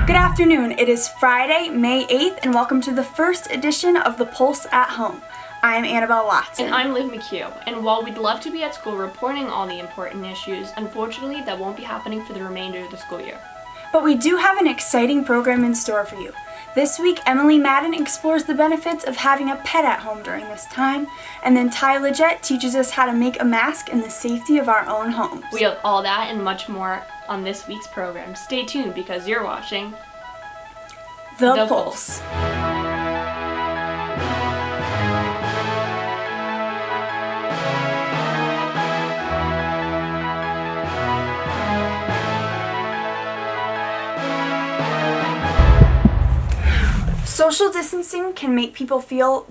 Good afternoon. It is Friday, May 8th, and welcome to the first edition of the Pulse at Home. I am Annabelle Watson. And I'm Liv McHugh. And while we'd love to be at school reporting all the important issues, unfortunately that won't be happening for the remainder of the school year. But we do have an exciting program in store for you. This week, Emily Madden explores the benefits of having a pet at home during this time, and then Ty LeGeyt teaches us how to make a mask in the safety of our own homes. We have all that and much more on this week's program. Stay tuned because you're watching The Pulse. Social distancing can make people feel,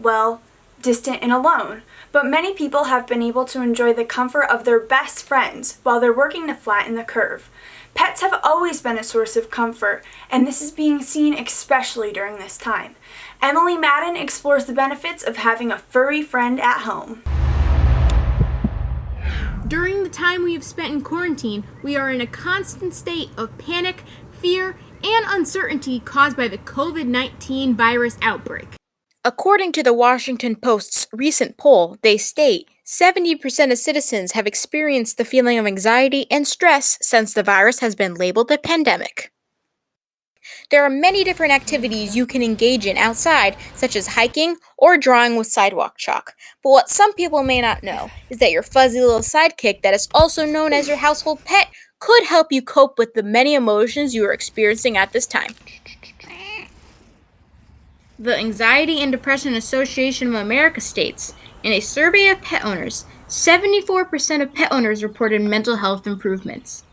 distant and alone, but many people have been able to enjoy the comfort of their best friends while they're working to flatten the curve. Pets have always been a source of comfort, and this is being seen especially during this time. Emily Madden explores the benefits of having a furry friend at home. During the time we have spent in quarantine, we are in a constant state of panic, fear, and uncertainty caused by the COVID-19 virus outbreak. According to the Washington Post's recent poll, they state 70% of citizens have experienced the feeling of anxiety and stress since the virus has been labeled a pandemic. There are many different activities you can engage in outside, such as hiking or drawing with sidewalk chalk. But what some people may not know is that your fuzzy little sidekick that is also known as your household pet could help you cope with the many emotions you are experiencing at this time. The Anxiety and Depression Association of America states, in a survey of pet owners, 74% of pet owners reported mental health improvements.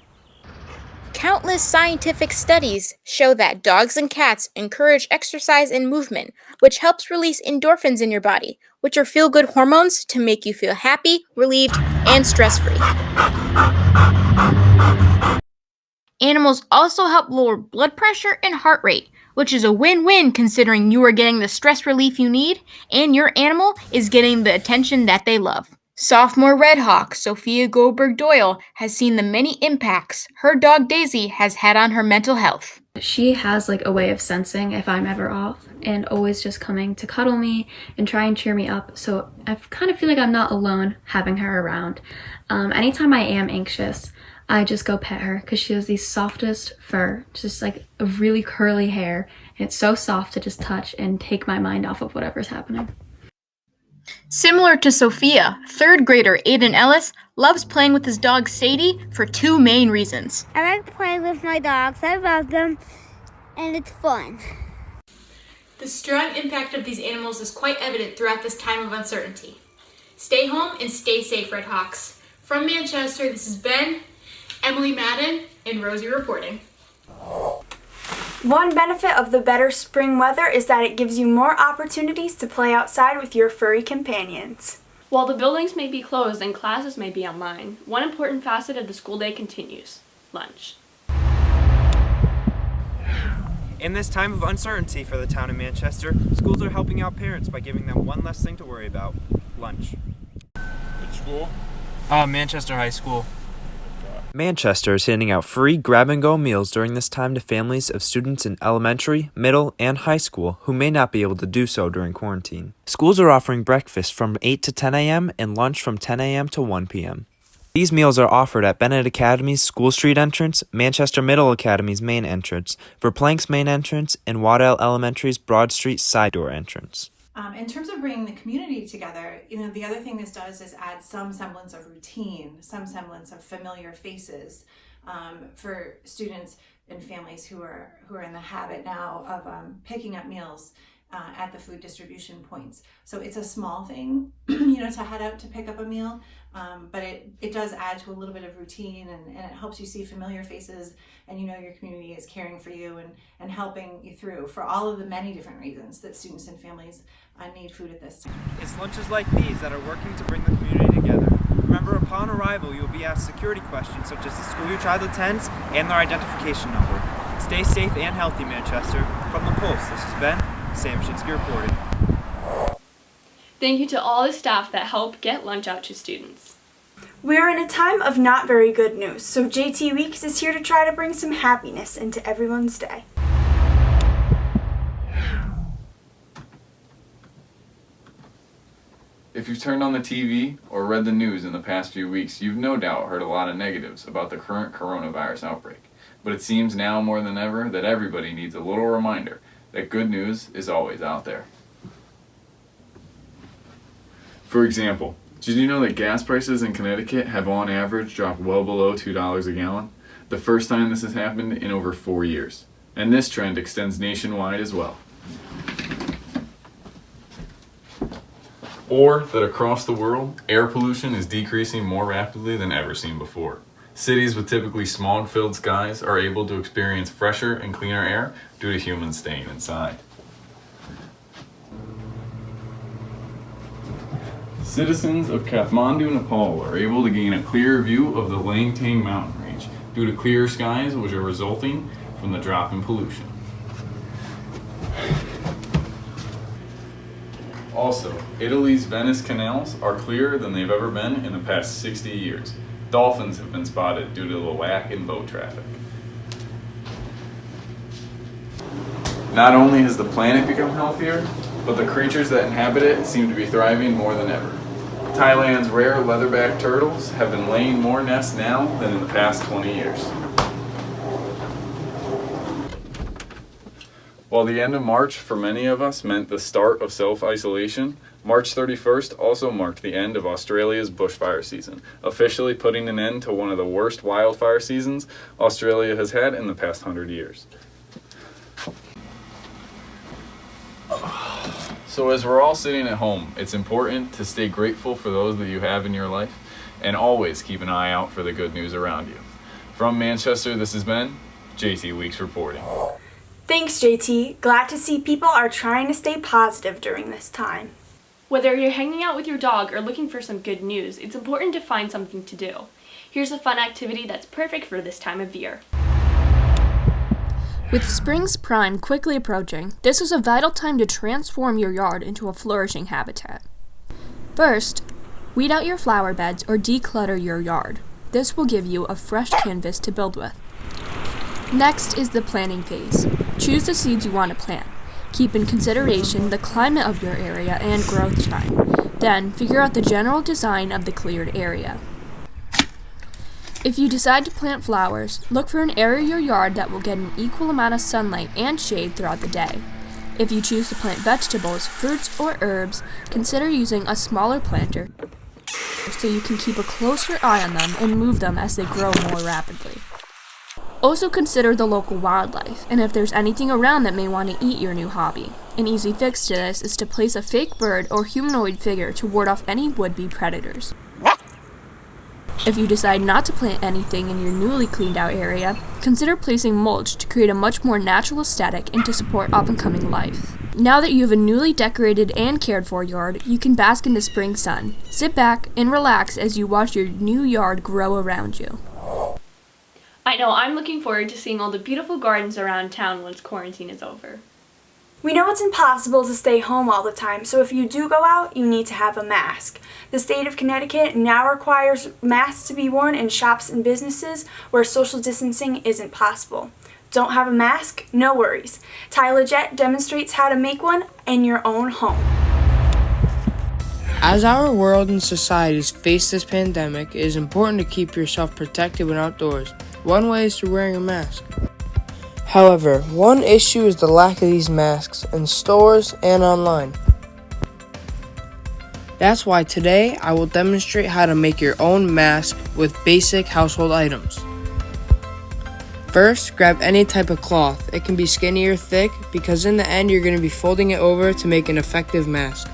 Countless scientific studies show that dogs and cats encourage exercise and movement, which helps release endorphins in your body, which are feel-good hormones to make you feel happy, relieved, and stress-free. Animals also help lower blood pressure and heart rate, which is a win-win considering you are getting the stress relief you need and your animal is getting the attention that they love. Sophomore Red Hawk Sophia Goldberg Doyle has seen the many impacts her dog Daisy has had on her mental health. She has a way of sensing if I'm ever off and always just coming to cuddle me and try and cheer me up. So I kind of feel like I'm not alone having her around. Anytime I am anxious, I just go pet her because she has the softest fur, just a really curly hair. And it's so soft to just touch and take my mind off of whatever's happening. Similar to Sophia, third grader Aiden Ellis loves playing with his dog Sadie for two main reasons. I like playing with my dogs. I love them, and it's fun. The strong impact of these animals is quite evident throughout this time of uncertainty. Stay home and stay safe, Red Hawks. From Manchester, this has been Emily Madden and Rosie reporting. One benefit of the better spring weather is that it gives you more opportunities to play outside with your furry companions. While the buildings may be closed and classes may be online, one important facet of the school day continues: lunch. In this time of uncertainty for the town of Manchester, schools are helping out parents by giving them one less thing to worry about: lunch. Which school? Manchester High School. Manchester is handing out free grab-and-go meals during this time to families of students in elementary, middle, and high school who may not be able to do so during quarantine. Schools are offering breakfast from 8 to 10 a.m. and lunch from 10 a.m. to 1 p.m. These meals are offered at Bennett Academy's School Street entrance, Manchester Middle Academy's main entrance, Verplank's main entrance, and Waddell Elementary's Broad Street side door entrance. In terms of bringing the community together, the other thing this does is add some semblance of routine, some semblance of familiar faces for students and families who are in the habit now of picking up meals at the food distribution points. So it's a small thing, to head out to pick up a meal, but it does add to a little bit of routine, and it helps you see familiar faces, and your community is caring for you and helping you through for all of the many different reasons that students and families need food at this time. It's lunches like these that are working to bring the community together. Remember, upon arrival, you will be asked security questions such as the school your child attends and their identification number. Stay safe and healthy, Manchester. From the Pulse, this has been Sam Shinsky reporting. Thank you to all the staff that help get lunch out to students. We are in a time of not very good news, so JT Weeks is here to try to bring some happiness into everyone's day. If you've turned on the TV or read the news in the past few weeks, you've no doubt heard a lot of negatives about the current coronavirus outbreak. But it seems now more than ever that everybody needs a little reminder that good news is always out there. For example, did you know that gas prices in Connecticut have on average dropped well below $2 a gallon? The first time this has happened in over 4 years. And this trend extends nationwide as well. Or that across the world, air pollution is decreasing more rapidly than ever seen before. Cities with typically smog-filled skies are able to experience fresher and cleaner air due to humans staying inside. Citizens of Kathmandu, Nepal are able to gain a clearer view of the Langtang mountain range due to clearer skies which are resulting from the drop in pollution. Also, Italy's Venice canals are clearer than they've ever been in the past 60 years. Dolphins have been spotted due to the lack in boat traffic. Not only has the planet become healthier, but the creatures that inhabit it seem to be thriving more than ever. Thailand's rare leatherback turtles have been laying more nests now than in the past 20 years. While the end of March for many of us meant the start of self-isolation, March 31st also marked the end of Australia's bushfire season, officially putting an end to one of the worst wildfire seasons Australia has had in the past 100 years. So as we're all sitting at home, it's important to stay grateful for those that you have in your life and always keep an eye out for the good news around you. From Manchester, this has been JT Weeks reporting. Thanks, JT. Glad to see people are trying to stay positive during this time. Whether you're hanging out with your dog or looking for some good news, it's important to find something to do. Here's a fun activity that's perfect for this time of year. With spring's prime quickly approaching, this is a vital time to transform your yard into a flourishing habitat. First, weed out your flower beds or declutter your yard. This will give you a fresh canvas to build with. Next is the planting phase. Choose the seeds you want to plant. Keep in consideration the climate of your area and growth time. Then, figure out the general design of the cleared area. If you decide to plant flowers, look for an area of your yard that will get an equal amount of sunlight and shade throughout the day. If you choose to plant vegetables, fruits, or herbs, consider using a smaller planter so you can keep a closer eye on them and move them as they grow more rapidly. Also consider the local wildlife, and if there's anything around that may want to eat your new hobby. An easy fix to this is to place a fake bird or humanoid figure to ward off any would-be predators. If you decide not to plant anything in your newly cleaned out area, consider placing mulch to create a much more natural aesthetic and to support up-and-coming life. Now that you have a newly decorated and cared for yard, you can bask in the spring sun. Sit back and relax as you watch your new yard grow around you. I know I'm looking forward to seeing all the beautiful gardens around town once quarantine is over. We know it's impossible to stay home all the time, so if you do go out, you need to have a mask. The state of Connecticut now requires masks to be worn in shops and businesses where social distancing isn't possible. Don't have a mask? No worries. Ty LeGeyt demonstrates how to make one in your own home. As our world and societies face this pandemic, it is important to keep yourself protected when outdoors. One way is through wearing a mask. However, one issue is the lack of these masks in stores and online. That's why today I will demonstrate how to make your own mask with basic household items. First, grab any type of cloth. It can be skinny or thick because in the end you're going to be folding it over to make an effective mask.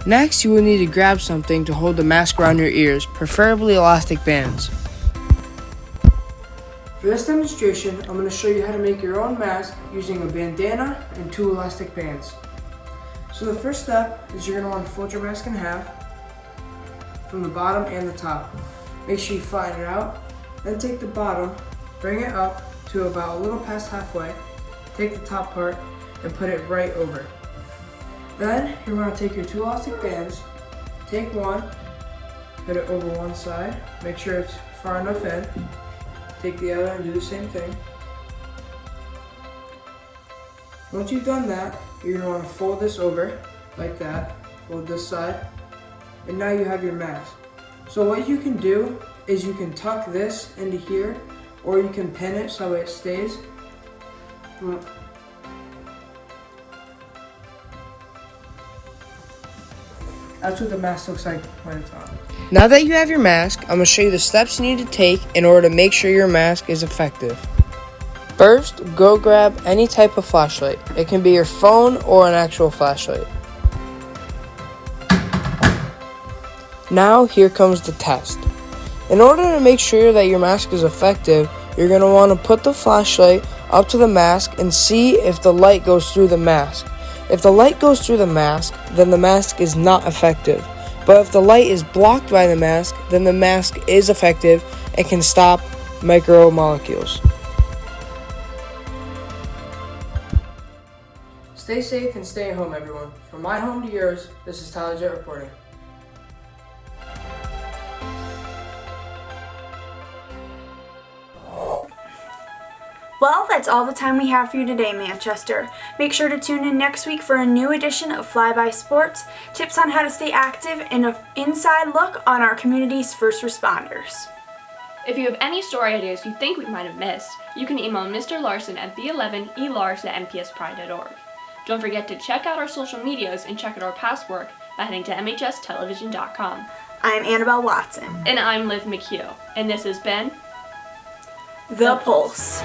Next, you will need to grab something to hold the mask around your ears, preferably elastic bands. For this demonstration, I'm going to show you how to make your own mask using a bandana and 2 elastic bands. So the first step is you're going to want to fold your mask in half from the bottom and the top. Make sure you flatten it out, then take the bottom, bring it up to about a little past halfway, take the top part and put it right over. Then you're going to take your 2 elastic bands, take one, put it over one side, make sure it's far enough in, take the other and do the same thing. Once you've done that, you're going to want to fold this over like that. Fold this side. And now you have your mask. So what you can do is you can tuck this into here, or you can pin it so it stays. That's what the mask looks like when it's on. Now that you have your mask, I'm going to show you the steps you need to take in order to make sure your mask is effective. First, go grab any type of flashlight. It can be your phone or an actual flashlight. Now, here comes the test. In order to make sure that your mask is effective, you're going to want to put the flashlight up to the mask and see if the light goes through the mask. If the light goes through the mask, then the mask is not effective. But if the light is blocked by the mask, then the mask is effective and can stop micromolecules. Stay safe and stay at home, everyone. From my home to yours, this is Ty LeGeyt reporting. Well, that's all the time we have for you today, Manchester. Make sure to tune in next week for a new edition of Flyby Sports, tips on how to stay active, and an inside look on our community's first responders. If you have any story ideas you think we might have missed, you can email Mr. Larson at b11elars@mpspride.org. Don't forget to check out our social medias and check out our past work by heading to mhstelevision.com. I'm Annabelle Watson. And I'm Liv McHugh. And this has been The Pulse.